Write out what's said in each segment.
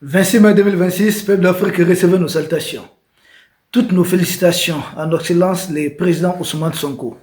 26 mai 2026, peuple d'Afrique, recevez nos salutations. Toutes nos félicitations à notre Excellence le président Ousmane Sonko.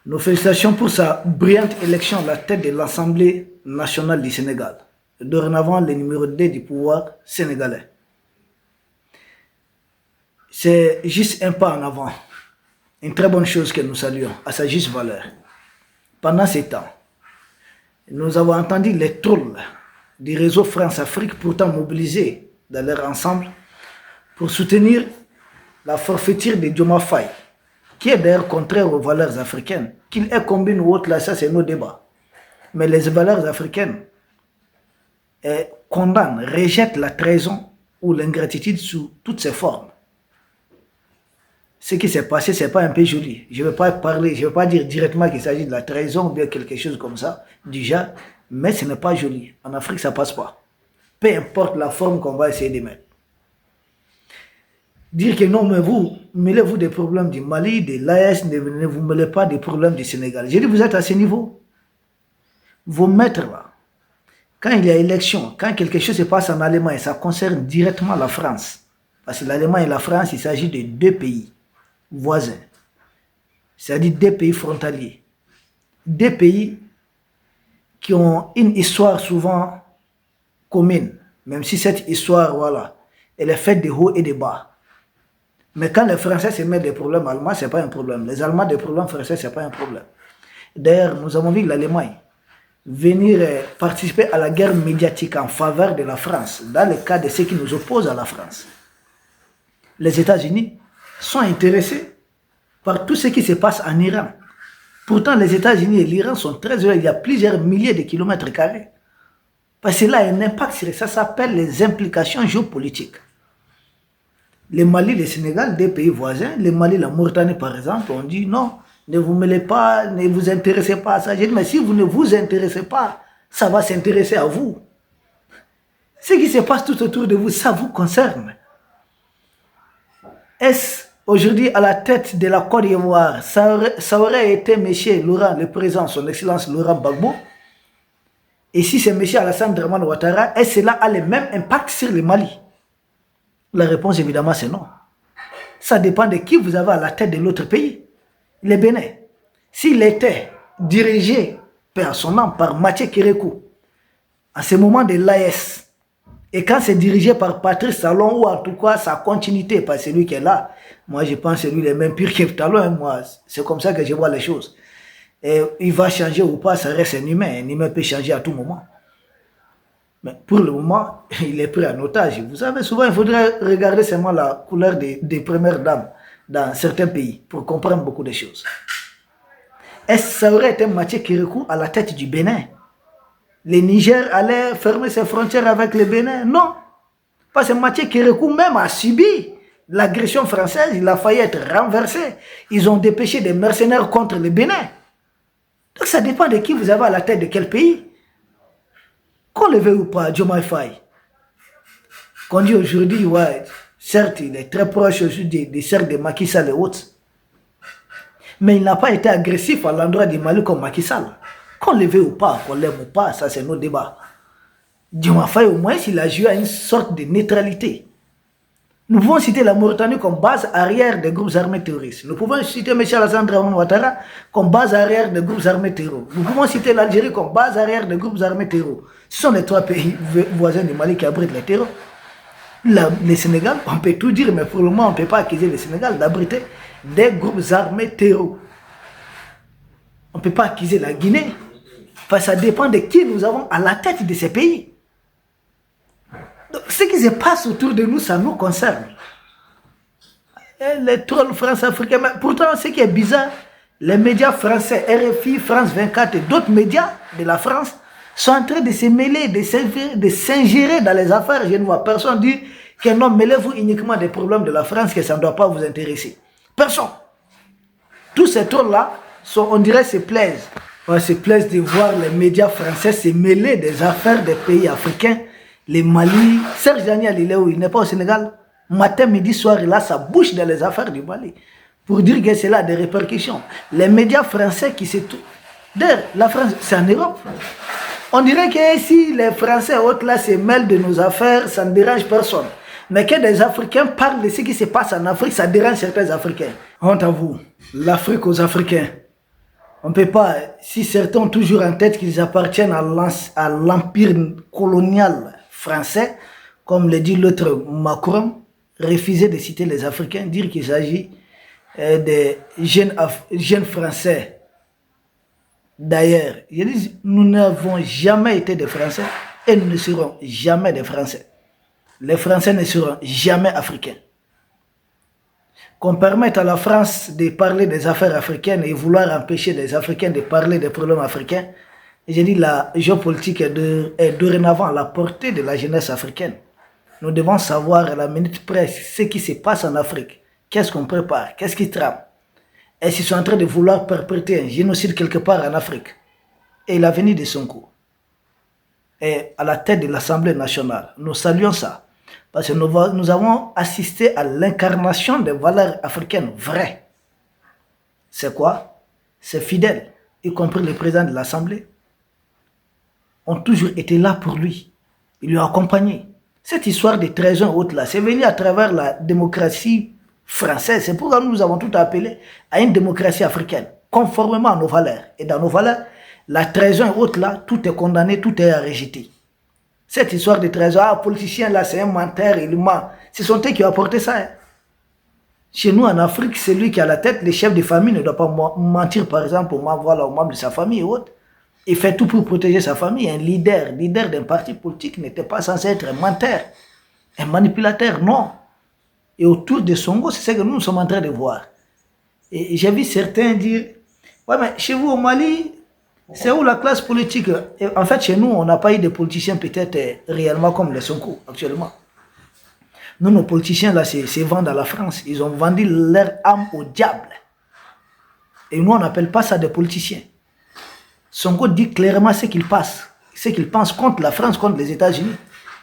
Nos félicitations pour sa brillante élection à la tête de l'Assemblée nationale du Sénégal. Dorénavant, le numéro 2 du pouvoir sénégalais. C'est juste un pas en avant. Une très bonne chose que nous saluons à sa juste valeur. Pendant ces temps, nous avons entendu les trolls du réseau France-Afrique pourtant mobilisés dans leur ensemble pour soutenir la forfaiture de Diomaye Faye, qui est d'ailleurs contraire aux valeurs africaines. Qu'il ait combine ou autre, là, ça c'est nos débats. Mais les valeurs africaines condamnent, rejettent la trahison ou l'ingratitude sous toutes ses formes. Ce qui s'est passé, ce n'est pas un peu joli. Je ne vais pas parler, je ne vais pas dire directement qu'il s'agit de la trahison ou bien quelque chose comme ça, déjà, mais ce n'est pas joli. En Afrique, ça ne passe pas. Peu importe la forme qu'on va essayer de mettre. Dire que non, mais vous, mêlez-vous des problèmes du Mali, de l'AS, ne vous mêlez pas des problèmes du Sénégal. J'ai dit, vous êtes à ce niveau. Vos maîtres là, quand il y a élection, quand quelque chose se passe en Allemagne, ça concerne directement la France. Parce que l'Allemagne et la France, il s'agit de deux pays voisins. C'est-à-dire deux pays frontaliers. Deux pays qui ont une histoire souvent commune. Même si cette histoire, voilà, elle est faite de hauts et de bas. Mais quand les Français se mettent des problèmes allemands, ce n'est pas un problème. Les Allemands des problèmes français, ce n'est pas un problème. D'ailleurs, nous avons vu l'Allemagne venir participer à la guerre médiatique en faveur de la France, dans le cas de ceux qui nous opposent à la France. Les États-Unis sont intéressés par tout ce qui se passe en Iran. Pourtant, les États-Unis et l'Iran sont très heureux. Il y a plusieurs milliers de kilomètres carrés. Parce que là, il y a un impact sur ça. Ça s'appelle les implications géopolitiques. Le Mali, le Sénégal, des pays voisins, le Mali, la Mauritanie par exemple, on dit non, ne vous mêlez pas, ne vous intéressez pas à ça. J'ai dit, mais si vous ne vous intéressez pas, ça va s'intéresser à vous. Ce qui se passe tout autour de vous, ça vous concerne. Est-ce aujourd'hui à la tête de la Côte d'Ivoire, ça aurait été M. Laurent, le président, son excellence Laurent Gbagbo, et si c'est M. Alassane Dramane Ouattara, est-ce que cela a le même impact sur le Mali? La réponse, évidemment, c'est non. Ça dépend de qui vous avez à la tête de l'autre pays. Le Bénin, s'il était dirigé, paix à son nom, par Mathieu Kérékou, à ce moment de l'AS, et quand c'est dirigé par Patrice Talon, ou en tout cas sa continuité, par celui qui est là, moi je pense que lui il est même pire que Talon, moi, c'est comme ça que je vois les choses. Et il va changer ou pas, ça reste un humain peut changer à tout moment. Mais pour le moment, il est pris en otage. Vous savez, souvent, il faudrait regarder seulement la couleur des premières dames dans certains pays pour comprendre beaucoup de choses. Est-ce que ça aurait été Mathieu Kérékou à la tête du Bénin? Le Niger allait fermer ses frontières avec le Bénin? Non. Parce que Mathieu Kérékou même a subi l'agression française. Il a failli être renversé. Ils ont dépêché des mercenaires contre le Bénin. Donc ça dépend de qui vous avez à la tête de quel pays. Qu'on le veuille ou pas, Diomaye Faye. Qu'on dit aujourd'hui, ouais, certes, il est très proche des cercles de Macky Sall et autres. Mais il n'a pas été agressif à l'endroit du Mali comme Macky Sall. Qu'on le veuille ou pas, qu'on l'aime ou pas, ça c'est nos débats. Diomaye Faye, au moins, il a joué à une sorte de neutralité. Nous pouvons citer la Mauritanie comme base arrière des groupes armés terroristes. Nous pouvons citer M. Alassane Dramane Ouattara comme base arrière des groupes armés terroristes. Nous pouvons citer l'Algérie comme base arrière des groupes armés terroristes. Ce sont les trois pays voisins du Mali qui abritent les terrors. Le Sénégal, on peut tout dire, mais pour le moment, on ne peut pas accuser le Sénégal d'abriter des groupes armés terroristes. On ne peut pas accuser la Guinée, parce que ça dépend de qui nous avons à la tête de ces pays. Donc, ce qui se passe autour de nous, ça nous concerne. Et les trolls France-Africains, mais pourtant, ce qui est bizarre, les médias français, RFI, France 24 et d'autres médias de la France sont en train de se mêler, de s'ingérer dans les affaires. Je ne vois personne dire que non, mêlez-vous uniquement des problèmes de la France, que ça ne doit pas vous intéresser. Personne. Tous ces trolls-là, on dirait, se plaisent. On se plaisent de voir les médias français se mêler des affaires des pays africains. Les Mali, Serge Daniel, il est où? Il n'est pas au Sénégal. Matin, midi, soir, il a sa bouche dans les affaires du Mali. Pour dire que c'est là des répercussions. Les médias français qui se... D'ailleurs, la France, c'est en Europe. On dirait que si les Français autres là se mêlent de nos affaires, ça ne dérange personne. Mais que des Africains parlent de ce qui se passe en Afrique, ça dérange certains Africains. Honte à vous, l'Afrique aux Africains. On ne peut pas, si certains ont toujours en tête qu'ils appartiennent à l'empire colonial français, comme le dit l'autre Macron, refuser de citer les Africains, dire qu'il s'agit des jeunes Français. D'ailleurs, je dis, nous n'avons jamais été des Français et nous ne serons jamais des Français. Les Français ne seront jamais africains. Qu'on permette à la France de parler des affaires africaines et vouloir empêcher les Africains de parler des problèmes africains, j'ai dit la géopolitique est dorénavant à la portée de la jeunesse africaine. Nous devons savoir à la minute près ce qui se passe en Afrique. Qu'est-ce qu'on prépare? Qu'est-ce qui trame? Est-ce qu'ils sont en train de vouloir perpétrer un génocide quelque part en Afrique? Et l'avenir de Sonko est à la tête de l'Assemblée nationale. Nous saluons ça. Parce que nous avons assisté à l'incarnation des valeurs africaines vraies. C'est quoi? C'est fidèle, y compris le président de l'Assemblée, ont toujours été là pour lui. Ils lui ont accompagné. Cette histoire de trahison haute là, c'est venu à travers la démocratie française. C'est pourquoi nous avons tout appelé à une démocratie africaine, conformément à nos valeurs. Et dans nos valeurs, la trahison haute là, tout est condamné, tout est à rejeter. Cette histoire de trésor, politicien là, c'est un menteur, il ment. Ce sont eux qui ont apporté ça. Hein. Chez nous en Afrique, celui qui a la tête, le chef de famille ne doit pas mentir, par exemple, aux membres de sa famille et autres. Il fait tout pour protéger sa famille. Un leader d'un parti politique n'était pas censé être un menteur, un manipulateur, non. Et autour de Sonko, c'est ce que nous sommes en train de voir. Et j'ai vu certains dire, ouais, mais chez vous au Mali, c'est où la classe politique? Et en fait, chez nous, on n'a pas eu de politiciens peut-être réellement comme les Sonko actuellement. Nous, nos politiciens, là, c'est vendent à la France. Ils ont vendu leur âme au diable. Et nous, on n'appelle pas ça des politiciens. Sonko dit clairement ce qu'il pense contre la France, contre les États-Unis.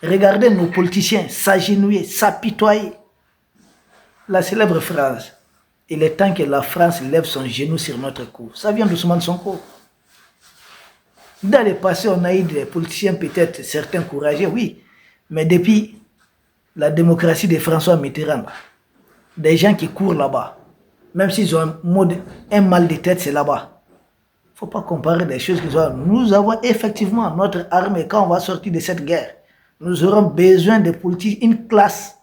Regardez nos politiciens s'agenouiller, s'apitoyer. La célèbre phrase, il est temps que la France lève son genou sur notre cou. Ça vient doucement de Sonko. Dans le passé, on a eu des politiciens, peut-être certains courageux, oui. Mais depuis la démocratie de François Mitterrand, des gens qui courent là-bas, même s'ils ont un mal de tête, c'est là-bas. Il ne faut pas comparer des choses qui sont... Nous avons effectivement notre armée, quand on va sortir de cette guerre, nous aurons besoin de politiques, une classe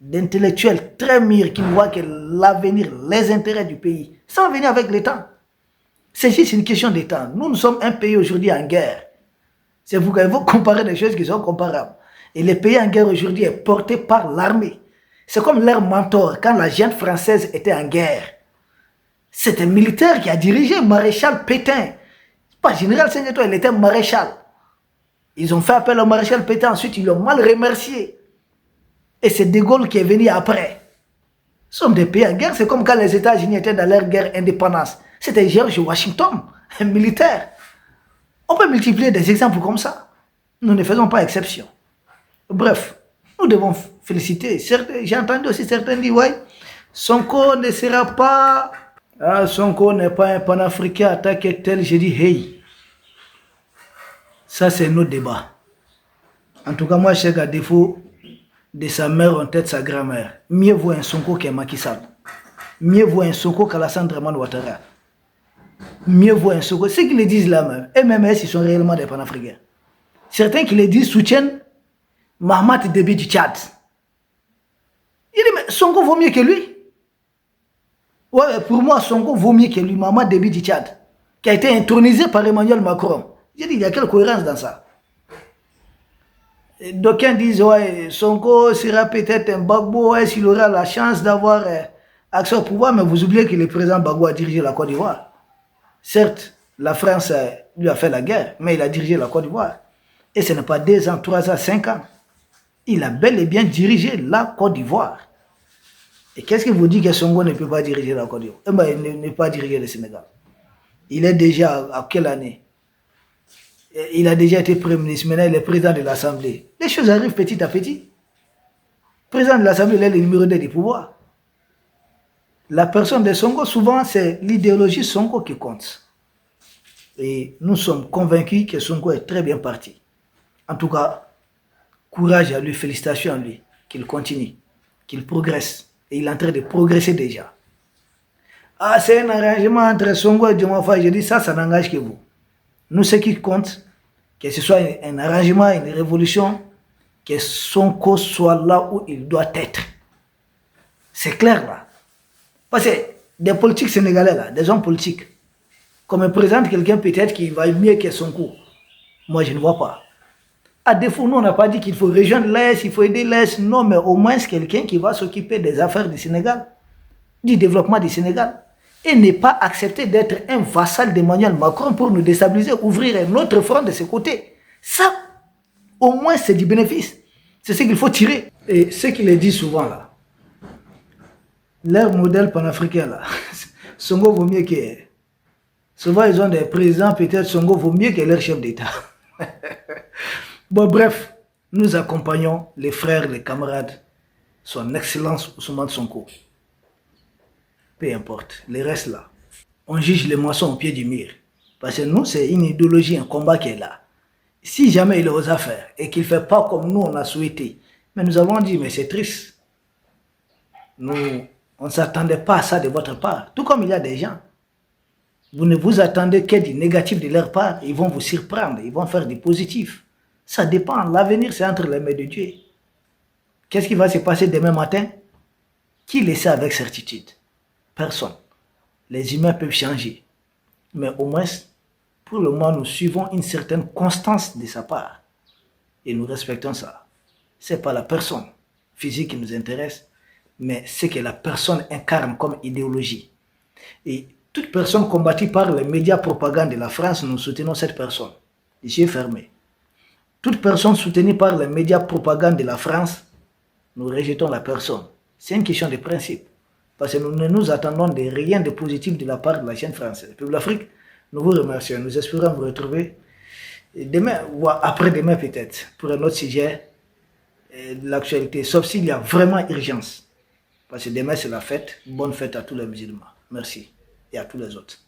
d'intellectuels très mûrs qui voient que l'avenir, les intérêts du pays, ça va venir avec le temps. C'est juste une question de temps. Nous sommes un pays aujourd'hui en guerre. C'est pourquoi il faut comparer des choses qui sont comparables. Et le pays en guerre aujourd'hui est porté par l'armée. C'est comme leur mentor quand la junte française était en guerre. C'est un militaire qui a dirigé, maréchal Pétain. Pas général Saint-Étoile, il était maréchal. Ils ont fait appel au maréchal Pétain, ensuite ils l'ont mal remercié. Et c'est De Gaulle qui est venu après. Nous sommes des pays en guerre, c'est comme quand les États-Unis étaient dans leur guerre indépendance. C'était George Washington, un militaire. On peut multiplier des exemples comme ça. Nous ne faisons pas exception. Bref, nous devons féliciter. J'ai entendu aussi certains dire, ouais, Sonko ne sera pas... Ah, Sonko n'est pas un panafricain attaqué tel. J'ai dit, hey, ça c'est notre débat. En tout cas, moi, je sais qu'à défaut de sa mère en tête sa grand-mère, mieux vaut un Sonko qu'un Macky Sall. Mieux vaut un Sonko qu'Alassane Dramane Ouattara. Mieux vaut un Sonko. Ceux qui le disent là même, MMS, ils sont réellement des panafricains. Certains qui le disent soutiennent Mahamat Déby du Tchad. Il dit, mais Sonko vaut mieux que lui. Ouais, pour moi, Sonko vaut mieux que lui, Mahamat Déby du Tchad, qui a été intronisé par Emmanuel Macron. J'ai dit, il y a quelle cohérence dans ça? D'aucuns disent, ouais, Sonko sera peut-être un Gbagbo, ouais, s'il aura la chance d'avoir accès au pouvoir, mais vous oubliez que le président Gbagbo a dirigé la Côte d'Ivoire. Certes, la France lui a fait la guerre, mais il a dirigé la Côte d'Ivoire. Et ce n'est pas 2 ans, 3 ans, 5 ans. Il a bel et bien dirigé la Côte d'Ivoire. Et qu'est-ce qui vous dit que Sonko ne peut pas diriger la Côte d'Ivoire? Eh bien, il ne peut pas diriger le Sénégal. Il est déjà à quelle année? Il a déjà été Premier ministre, maintenant il est président de l'Assemblée. Les choses arrivent petit à petit. Président de l'Assemblée, il est le numéro 2 du pouvoir. La personne de Sonko, souvent, c'est l'idéologie Sonko qui compte. Et nous sommes convaincus que Sonko est très bien parti. En tout cas, courage à lui, félicitations à lui, qu'il continue, qu'il progresse. Et il est en train de progresser déjà. Ah, c'est un arrangement entre Sonko et Diomaye. Je dis ça n'engage que vous. Nous, ce qui compte, que ce soit un arrangement, une révolution, que Sonko soit là où il doit être. C'est clair là. Parce que des politiques sénégalais là, des hommes politiques, qu'on me présente quelqu'un peut-être qui va mieux que Sonko. Moi, je ne vois pas. À défaut, nous, on n'a pas dit qu'il faut rejoindre l'Est, il faut aider l'Est. Non, mais au moins quelqu'un qui va s'occuper des affaires du Sénégal, du développement du Sénégal. Et ne pas accepter d'être un vassal d'Emmanuel Macron pour nous déstabiliser, ouvrir un autre front de ce côté. Ça, au moins, c'est du bénéfice. C'est ce qu'il faut tirer. Et ce qu'il est dit souvent là, leur modèle panafricain là, Sonko vaut mieux que... Souvent, ils ont des présidents, peut-être Sonko vaut mieux que leur chef d'État. Bon, bref, nous accompagnons les frères, les camarades, son Excellence Ousmane Sonko. Peu importe, les restes là. On juge les moissons au pied du mur. Parce que nous, c'est une idéologie, un combat qui est là. Si jamais il ose faire et qu'il ne fait pas comme nous, on a souhaité, mais nous avons dit, mais c'est triste. Nous, on ne s'attendait pas à ça de votre part. Tout comme il y a des gens. Vous ne vous attendez qu'à du négatif de leur part. Ils vont vous surprendre, ils vont faire du positif. Ça dépend. L'avenir, c'est entre les mains de Dieu. Qu'est-ce qui va se passer demain matin? Qui le sait avec certitude? Personne. Les humains peuvent changer. Mais au moins, pour le moment, nous suivons une certaine constance de sa part. Et nous respectons ça. Ce n'est pas la personne physique qui nous intéresse, mais ce que la personne incarne comme idéologie. Et toute personne combattue par les médias propagande de la France, nous soutenons cette personne. Les yeux fermés. Toute personne soutenue par les médias propagande de la France, nous rejetons la personne. C'est une question de principe. Parce que nous ne nous attendons de rien de positif de la part de la chaîne française. Peuple d'Afrique, nous vous remercions. Nous espérons vous retrouver demain ou après-demain peut-être pour un autre sujet de l'actualité. Sauf s'il y a vraiment urgence. Parce que demain c'est la fête. Bonne fête à tous les musulmans. Merci. Et à tous les autres.